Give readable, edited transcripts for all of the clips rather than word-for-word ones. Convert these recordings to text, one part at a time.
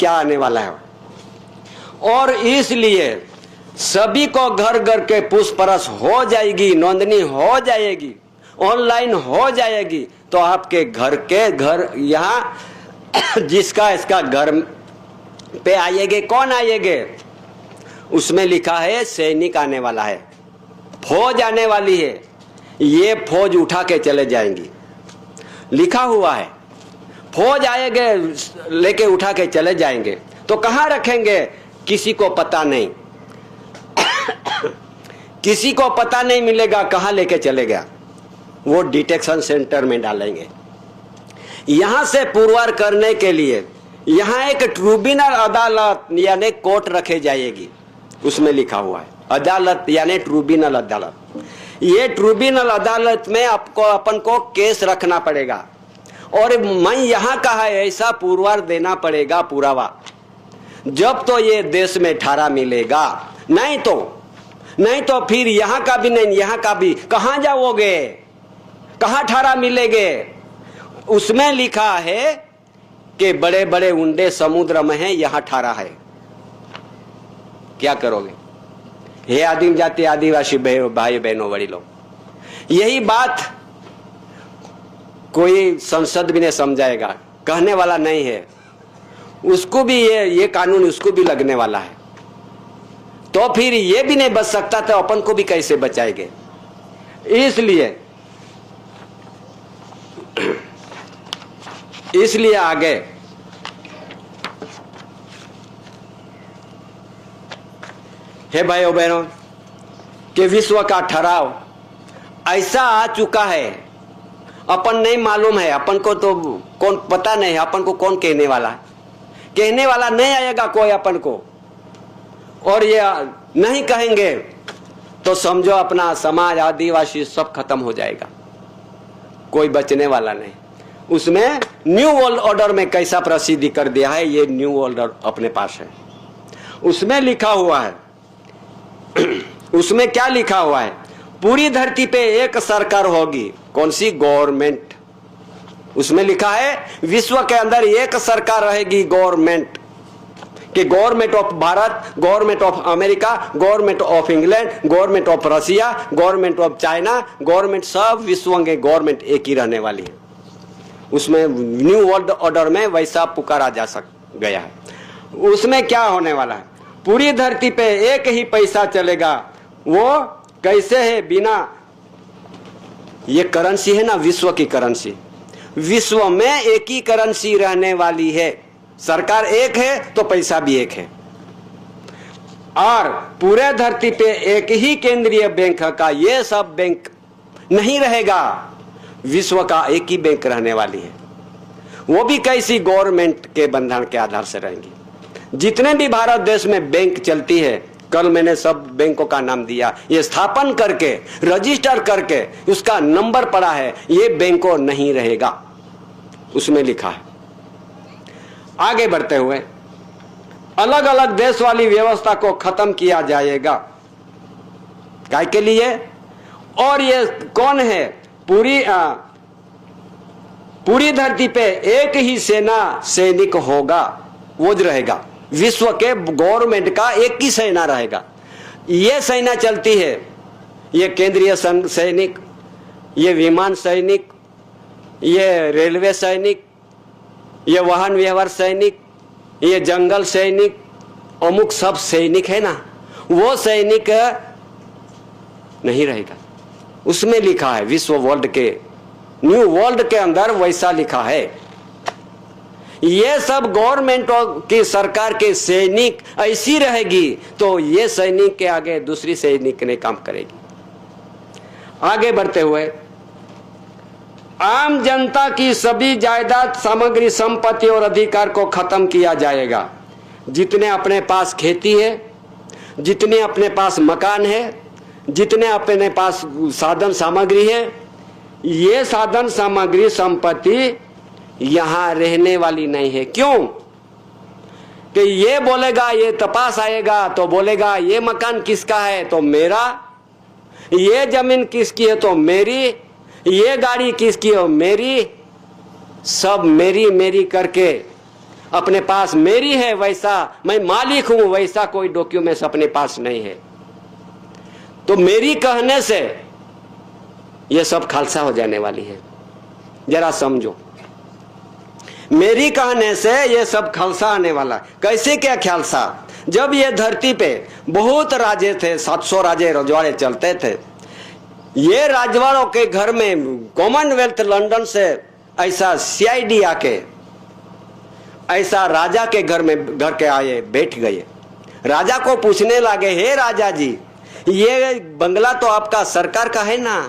क्या आने वाला है। और इसलिए सभी को घर घर के पूछपरछ हो जाएगी, नोंदनी हो जाएगी, ऑनलाइन हो जाएगी। तो आपके घर यहाँ जिसका इसका घर पे आएंगे, कौन आएंगे? उसमें लिखा है सैनिक आने वाला है, फौज आने वाली है, ये फौज उठा के चले जाएंगी। लिखा हुआ है फौज आएंगे, लेके उठा के चले जाएंगे। तो कहाँ रखेंगे? किसी को पता नहीं किसी को पता नहीं मिलेगा कहाँ लेके चले गया। वो डिटेक्शन सेंटर में डालेंगे। यहां से पुरवार करने के लिए यहां एक ट्रिब्यूनल अदालत यानी कोर्ट रखे जाएगी। उसमें लिखा हुआ है अदालत यानी ट्रिब्यूनल अदालत। ये ट्रिब्यूनल अदालत में आपको अपन को केस रखना पड़ेगा और मैं यहाँ का है ऐसा पुरवार देना पड़ेगा, पुरावा। जब तो ये देश में ठहरा मिलेगा, नहीं तो फिर यहाँ का भी नहीं, यहाँ का भी। कहाँ जाओगे? कहाँ ठहरा मिलेगे? उसमें लिखा है कि बड़े बड़े उंडे समुद्र में है, यहाँ ठहरा है। क्या करोगे? हे आदिम जाति आदिवासी भाई बहनों बड़ी लोग, यही बात कोई संसद भी नहीं समझाएगा, कहने वाला नहीं है। उसको भी ये कानून उसको भी लगने वाला है। तो फिर ये भी नहीं बच सकता तो अपन को भी कैसे बचाएंगे? इसलिए आगे हे भाइयों बहनों कि विश्व का ठहराव ऐसा आ चुका है, अपन नहीं मालूम है। अपन को तो कौन पता नहीं है, अपन को कौन कहने वाला है। कहने वाला नहीं आएगा कोई अपन को। और ये नहीं कहेंगे तो समझो अपना समाज आदिवासी सब खत्म हो जाएगा, कोई बचने वाला नहीं। उसमें न्यू वर्ल्ड ऑर्डर में कैसा प्रसिद्धि कर दिया है, ये न्यू वर्ल्ड ऑर्डर अपने पास है। उसमें लिखा हुआ है उसमें क्या लिखा हुआ है? पूरी धरती पे एक सरकार होगी। कौन सी? गवर्नमेंट। उसमें लिखा है विश्व के अंदर एक सरकार रहेगी, गवर्नमेंट। कि government of Bharat, government of America, government of England, government of Russia, government of China, government सब विश्व के गवर्नमेंट एक ही रहने वाली है। उसमें न्यू वर्ल्ड ऑर्डर में वैसा पुकारा जा गया है। उसमें क्या होने वाला है? पूरी धरती पे एक ही पैसा चलेगा। वो कैसे है? बिना ये करेंसी है ना, विश्व की करेंसी। विश्व में एक ही करेंसी रहने वाली है। सरकार एक है तो पैसा भी एक है। और पूरे धरती पे एक ही केंद्रीय बैंक का, ये सब बैंक नहीं रहेगा। विश्व का एक ही बैंक रहने वाली है। वो भी कैसी? गवर्नमेंट के बंधन के आधार से रहेंगी। जितने भी भारत देश में बैंक चलती है, कल मैंने सब बैंकों का नाम दिया, ये स्थापन करके रजिस्टर करके उसका नंबर पड़ा है, ये बैंकों नहीं रहेगा। उसमें लिखा है। आगे बढ़ते हुए अलग अलग देश वाली व्यवस्था को खत्म किया जाएगा। काय के लिए? और ये कौन है? पूरी धरती पे एक ही सैनिक होगा, वो जो रहेगा। विश्व के गवर्नमेंट का एक ही सेना रहेगा। ये सेना चलती है, ये केंद्रीय सैनिक, ये विमान सैनिक, ये रेलवे सैनिक, ये वाहन व्यवहार सैनिक, ये जंगल सैनिक, अमुक सब सैनिक है ना, वो सैनिक नहीं रहेगा। उसमें लिखा है विश्व वर्ल्ड के न्यू वर्ल्ड के अंदर वैसा लिखा है। ये सब गवर्नमेंट की सरकार के सैनिक ऐसी रहेगी तो ये सैनिक के आगे दूसरी सैनिक ने काम करेगी। आगे बढ़ते हुए आम जनता की सभी जायदाद, सामग्री, संपत्ति और अधिकार को खत्म किया जाएगा। जितने अपने पास खेती है, जितने अपने पास मकान है, जितने अपने पास साधन सामग्री है, ये साधन सामग्री संपत्ति यहां रहने वाली नहीं है। क्यों? कि ये बोलेगा, ये तपास आएगा तो बोलेगा ये मकान किसका है तो मेरा, ये जमीन किसकी है तो मेरी, ये गाड़ी किसकी है मेरी। सब मेरी मेरी करके अपने पास मेरी है वैसा, मैं मालिक हूं वैसा कोई डॉक्यूमेंट्स अपने पास नहीं है। तो मेरी कहने से ये सब खालसा हो जाने वाली है, जरा समझो। मेरी कहने से ये सब खालसा आने वाला। कैसे क्या खालसा? जब ये धरती पे बहुत राजे थे, 700 राजे रजवाड़े चलते थे। ये राजवाड़ों के घर में कॉमनवेल्थ लंदन से ऐसा सीआईडी आके ऐसा राजा के घर के आए, बैठ गए। राजा को पूछने लगे, हे राजा जी, ये बंगला तो आपका सरकार का है ना,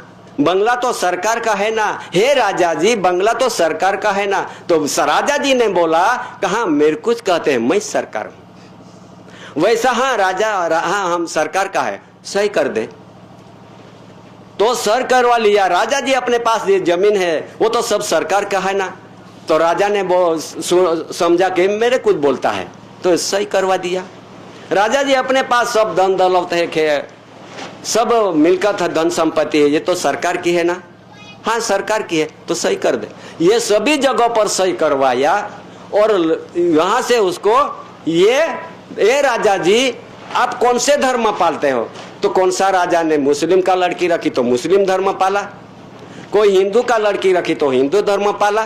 बंगला तो सरकार का है ना, हे राजा जी बंगला तो सरकार का है ना। तो राजा जी ने बोला, कहा मेरे कुछ कहते हैं, मैं सरकार हूं। वैसा हाँ राजा, हाँ हम सरकार का है, सही कर दे। तो सर करवा लिया। राजा जी अपने पास ये जमीन है वो तो सब सरकार का है ना। तो राजा ने समझा कि मेरे कुछ बोलता है, तो सही करवा दिया। राजा जी अपने पास सब धन दौलत है, सब मिलकत है, धन संपत्ति है, ये तो सरकार की है ना। हाँ सरकार की है, तो सही कर दे। ये सभी जगहों पर सही करवाया। और वहां से उसको ये राजा जी आप कौन से धर्म पालते हो? तो कौन सा राजा ने मुस्लिम का लड़की रखी तो मुस्लिम धर्म पाला, कोई हिंदू का लड़की रखी तो हिंदू धर्म पाला।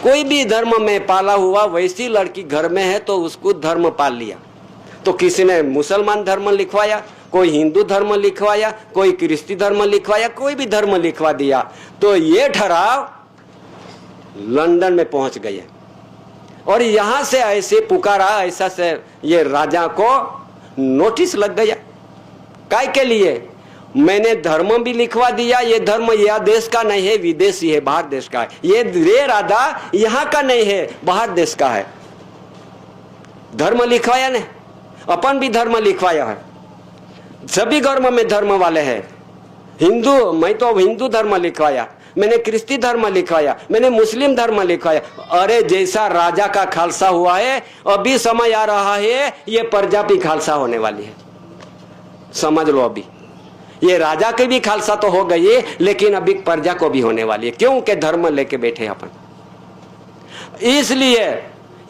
कोई भी धर्म में पाला हुआ वैसी लड़की घर में है तो उसको धर्म पाल लिया। तो किसी ने मुसलमान धर्म लिखवाया, कोई हिंदू धर्म लिखवाया, कोई क्रिस्ती धर्म लिखवाया, कोई भी धर्म लिखवा दिया। तो ये ठहराव लंदन में पहुंच गए और यहां से ऐसे पुकारा, ऐसा से ये राजा को नोटिस लग गया। काय के लिए? मैंने धर्म भी लिखवा दिया, ये धर्म यह देश का नहीं है, विदेशी है, बाहर देश का है। ये राजा यहाँ का नहीं है, बाहर देश का है। धर्म लिखवाया ने, अपन भी धर्म लिखवाया है। सभी धर्म में धर्म वाले हैं। हिंदू, मैं तो हिंदू धर्म लिखवाया, मैंने क्रिस्ती धर्म लिखवाया, मैंने मुस्लिम धर्म लिखवाया। अरे जैसा राजा का खालसा हुआ है, अभी समय आ रहा है ये प्रजा भी खालसा होने वाली है। समझ लो, अभी ये राजा के भी खालसा तो हो गई है, लेकिन अभी प्रजा को भी होने वाली है। क्योंकि धर्म लेके बैठे अपन। इसलिए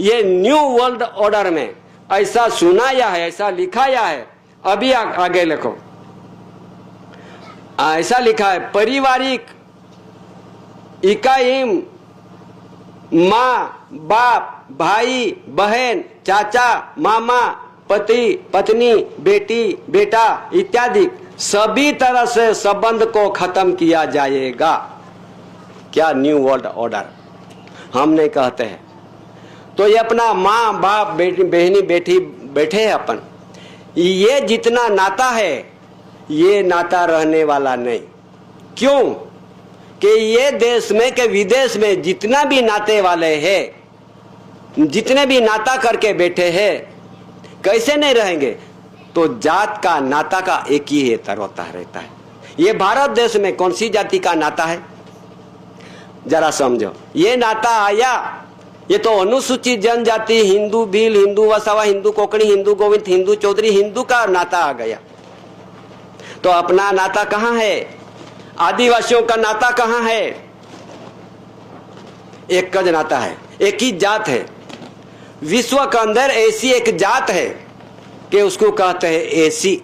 ये न्यू वर्ल्ड ऑर्डर में ऐसा सुनाया है, ऐसा लिखाया है। अभी आगे लिखो, ऐसा लिखा है, पारिवारिक इकाईम, माँ बाप, भाई बहन, चाचा मामा, पति पत्नी, बेटी बेटा इत्यादि सभी तरह से संबंध को खत्म किया जाएगा। क्या न्यू वर्ल्ड ऑर्डर हम नहीं कहते हैं। तो ये अपना माँ बाप बेटी बहनी बेटी बैठे हैं अपन, ये जितना नाता है ये नाता रहने वाला नहीं। क्यों? कि ये देश में के विदेश में जितना भी नाते वाले हैं, जितने भी नाता करके बैठे हैं, कैसे नहीं रहेंगे? तो जात का नाता का एक ही हेतर होता रहता है। ये भारत देश में कौन सी जाति का नाता है? जरा समझो। ये नाता आया, ये तो अनुसूचित जनजाति, हिंदू भील, हिंदू वसावा, हिंदू कोकणी, हिंदू गोविंद, हिंदू चौधरी, हिंदू का नाता आ गया। तो अपना नाता कहाँ है? आदिवासियों का नाता कहाँ है? एक का नाता है, एक ही जात है। विश्व के अंदर ऐसी एक जात है कि उसको कहते हैं एसी,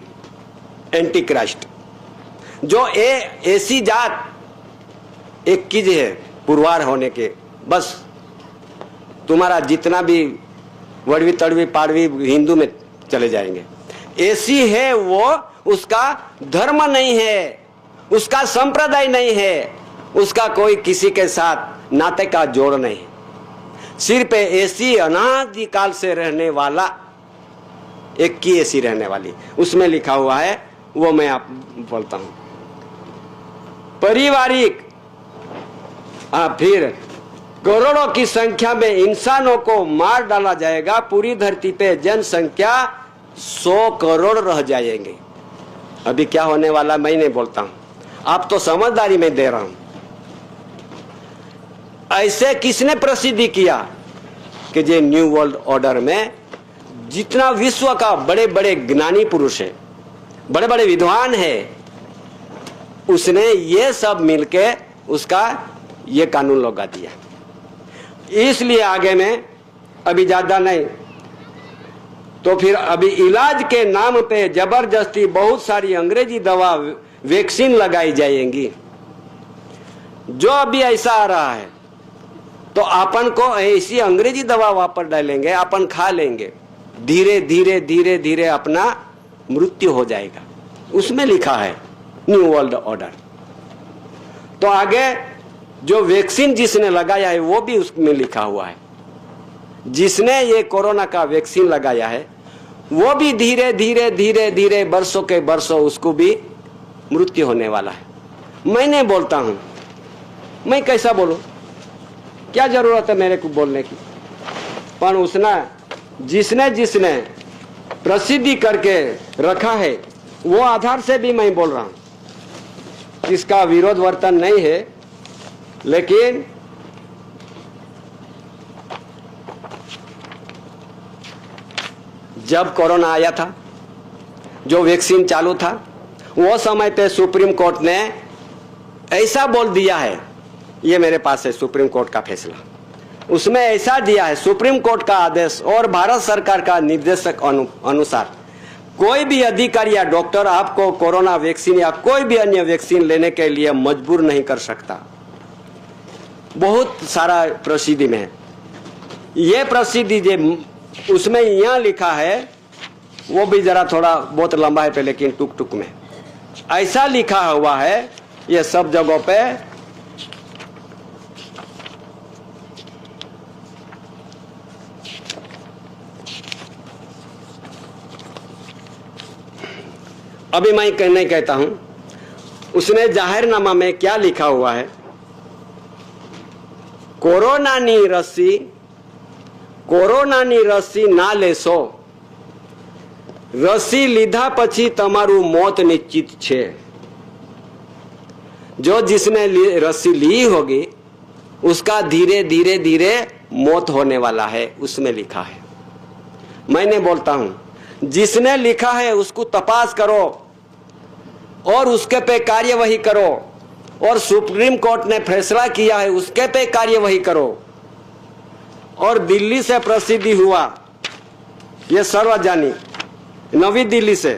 एंटी क्राइस्ट। जो ऐसी जात एक चीज है, पुरवार होने के, बस तुम्हारा जितना भी वड़वी तड़वी पाड़वी हिंदू में चले जाएंगे। ऐसी है वो, उसका धर्म नहीं है, उसका संप्रदाय नहीं है, उसका कोई किसी के साथ नाते का जोड़ नहीं है। सिर्फ ऐसी अनादिकाल से रहने वाला एक की ऐसी रहने वाली, उसमें लिखा हुआ है, वो मैं आप बोलता हूं। पारिवारिक, फिर करोड़ों की संख्या में इंसानों को मार डाला जाएगा। पूरी धरती पे जनसंख्या 100 करोड़ रह जाएंगे। अभी क्या होने वाला मैं नहीं बोलता हूं, आप तो समझदारी में दे रहा हूं। ऐसे किसने प्रसिद्धि किया कि ये न्यू वर्ल्ड ऑर्डर में जितना विश्व का बड़े बड़े ज्ञानी पुरुष है, बड़े बड़े विद्वान है, उसने ये सब मिलके उसका ये कानून लगा दिया। इसलिए आगे में अभी ज्यादा नहीं, तो फिर अभी इलाज के नाम पे जबरदस्ती बहुत सारी अंग्रेजी दवा वैक्सीन लगाई जाएंगी। जो अभी ऐसा आ रहा है तो अपन को ऐसी अंग्रेजी दवा वापर डालेंगे, अपन खा लेंगे, धीरे धीरे धीरे धीरे अपना मृत्यु हो जाएगा। उसमें लिखा है न्यू वर्ल्ड ऑर्डर। तो आगे जो वैक्सीन जिसने लगाया है वो भी उसमें लिखा हुआ है, जिसने ये कोरोना का वैक्सीन लगाया है वो भी धीरे धीरे धीरे धीरे वर्षों के वर्षों उसको भी मृत्यु होने वाला है। मैं नहीं बोलता हूं, मैं कैसा बोलूं, क्या जरूरत है मेरे को बोलने की, पर उसने जिसने जिसने प्रसिद्धि करके रखा है वो आधार से भी मैं बोल रहा हूं। इसका विरोध वर्तन नहीं है, लेकिन जब कोरोना आया था, जो वैक्सीन चालू था, वो समय पे सुप्रीम कोर्ट ने ऐसा बोल दिया है, ये मेरे पास है सुप्रीम कोर्ट का फैसला, उसमें ऐसा दिया है सुप्रीम कोर्ट का आदेश और भारत सरकार का निर्देशक अनुसार कोई भी अधिकारी या डॉक्टर आपको कोरोना वैक्सीन या कोई भी अन्य वैक्सीन लेने के लिए मजबूर नहीं कर सकता। बहुत सारा प्रसिद्धि में है ये प्रसिद्धि जो उसमें यहाँ लिखा है वो भी जरा थोड़ा बहुत लंबा है पे, लेकिन टुक टुक में ऐसा लिखा हुआ है ये सब जगहों पे। अभी मैं नहीं कहता हूं, उसने जाहिरनामा में क्या लिखा हुआ है, કોરોનાની રસી ના લેશો, રસી લીધા પછી તમારું મોત નિશ્ચિત છે। जो जिसने रस्सी ली होगी उसका धीरे धीरे धीरे मौत होने वाला है, उसमें लिखा है। मैं नहीं बोलता हूं, जिसने लिखा है उसको तपास करो और उसके पे कार्यवाही करो, और सुप्रीम कोर्ट ने फैसला किया है उसके पे कार्यवाही करो। और दिल्ली से प्रसिद्धि हुआ ये सार्वजनिक, नवी दिल्ली से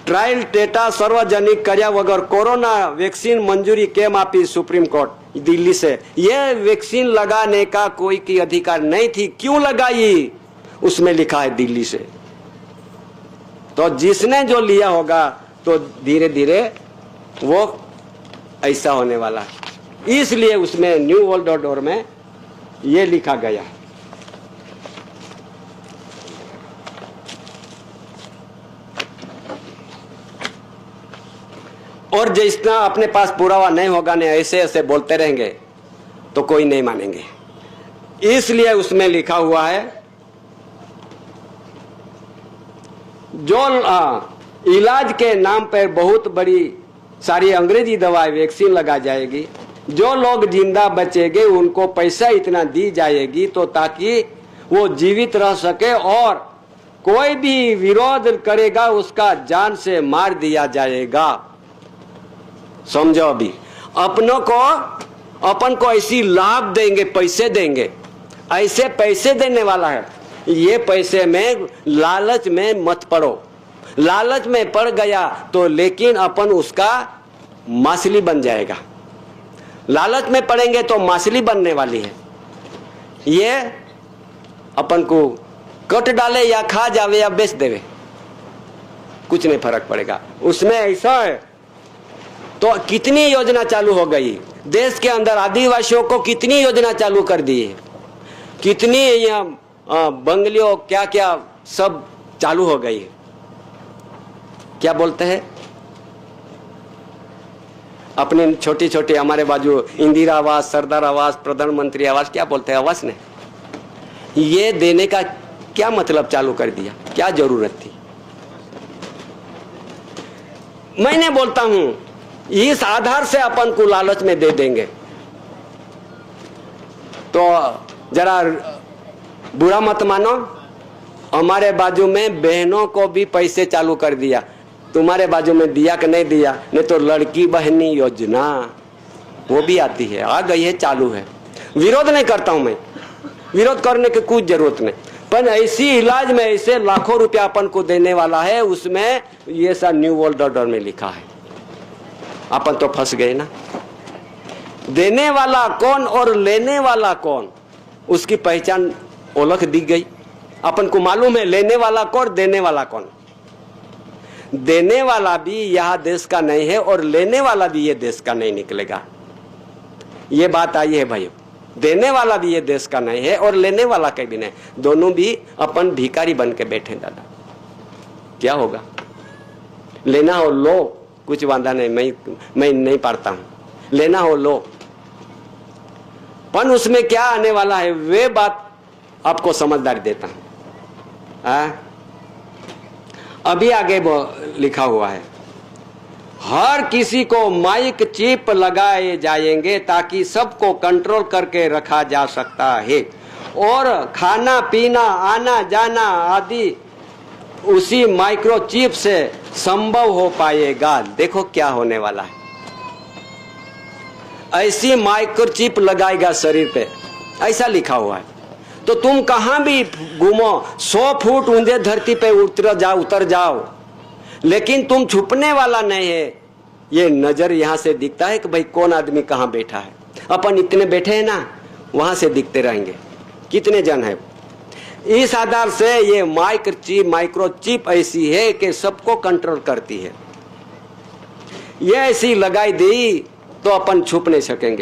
ट्रायल डेटा सार्वजनिक કર્યા वगैर कोरोना वैक्सीन मंजूरी केम आपी सुप्रीम कोर्ट दिल्ली से। ये वैक्सीन लगाने का कोई की अधिकार नहीं थी, क्यों लगाई उसमें लिखा है दिल्ली से। तो जिसने जो लिया होगा तो धीरे धीरे वो ऐसा होने वाला है, इसलिए उसमें न्यू वर्ल्ड ऑर्डर में ये लिखा गया। और जितना अपने पास पुरावा नहीं होगा ने ऐसे ऐसे बोलते रहेंगे तो कोई नहीं मानेंगे, इसलिए उसमें लिखा हुआ है जो इलाज के नाम पर बहुत बड़ी सारी अंग्रेजी दवाई वैक्सीन लगा जाएगी, जो लोग जिंदा बचेंगे उनको पैसा इतना दी जाएगी तो ताकि वो जीवित रह सके, और कोई भी विरोध करेगा उसका जान से मार दिया जाएगा। समझो, अभी अपन को ऐसी लाभ देंगे, पैसे देंगे, ऐसे पैसे देने वाला है। ये पैसे में लालच में मत पड़ो, लालच में पड़ गया तो लेकिन अपन उसका मछली बन जाएगा। लालच में पड़ेंगे तो मछली बनने वाली है। ये अपन को कट डाले या खा जावे या बेच देवे, कुछ नहीं फर्क पड़ेगा उसमें। ऐसा है तो कितनी योजना चालू हो गई देश के अंदर, आदिवासियों को कितनी योजना चालू कर दी है, कितनी यहाँ बंगलियों क्या क्या सब चालू हो गई है। क्या बोलते हैं अपने छोटी छोटी हमारे बाजू इंदिरा आवास, सरदार आवास, प्रधानमंत्री आवास, क्या बोलते हैं आवास ने, ये देने का क्या मतलब चालू कर दिया, क्या जरूरत थी। मैंने बोलता हूं इस आधार से अपन को लालच में दे देंगे तो जरा बुरा मत मानो। हमारे बाजू में बहनों को भी पैसे चालू कर दिया, तुम्हारे बाजू में दिया कि नहीं दिया, नहीं तो लड़की बहनी योजना वो भी आती है, आ गई है, चालू है। विरोध नहीं करता हूं मैं, विरोध करने की कुछ जरूरत नहीं। पर ऐसी इलाज में ऐसे लाखों रुपया अपन को देने वाला है, उसमें ये सब न्यू वर्ल्ड ऑर्डर में लिखा है। अपन तो फंस गए ना। देने वाला कौन और लेने वाला कौन, उसकी पहचान ओळख दी गई। अपन को मालूम है लेने वाला कौन, देने वाला कौन। देने वाला भी यह देश का नहीं है और लेने वाला भी ये देश का नहीं निकलेगा। ये बात आई है भाइयों। देने वाला भी ये देश का नहीं है और लेने वाला का भी नहीं, दोनों भी अपन भिखारी बन के बैठे। दादा क्या होगा? लेना हो लो, कुछ वादा नहीं, मैं नहीं पाता हूं। लेना हो लो, पर उसमें क्या आने वाला है वे बात आपको समझदारी देता हूं। अभी आगे लिखा हुआ है, हर किसी को माइक चिप लगाए जाएंगे ताकि सबको कंट्रोल करके रखा जा सकता है और खाना पीना आना जाना आदि उसी माइक्रोचिप से संभव हो पाएगा। देखो क्या होने वाला है, ऐसी माइक्रोचिप लगाएगा शरीर पे, ऐसा लिखा हुआ है। तो तुम कहां भी घूमो, 100 फुट ऊंधे धरती पे उतर जाओ, लेकिन तुम छुपने वाला नहीं है। ये नजर यहां से दिखता है कि भाई कौन आदमी कहां बैठा है। अपन इतने बैठे हैं ना, वहां से दिखते रहेंगे कितने जन है। इस आधार से ये माइक्रोचिप ऐसी है कि सबको कंट्रोल करती है। ये ऐसी लगाई दी तो अपन छुप नहीं सकेंगे।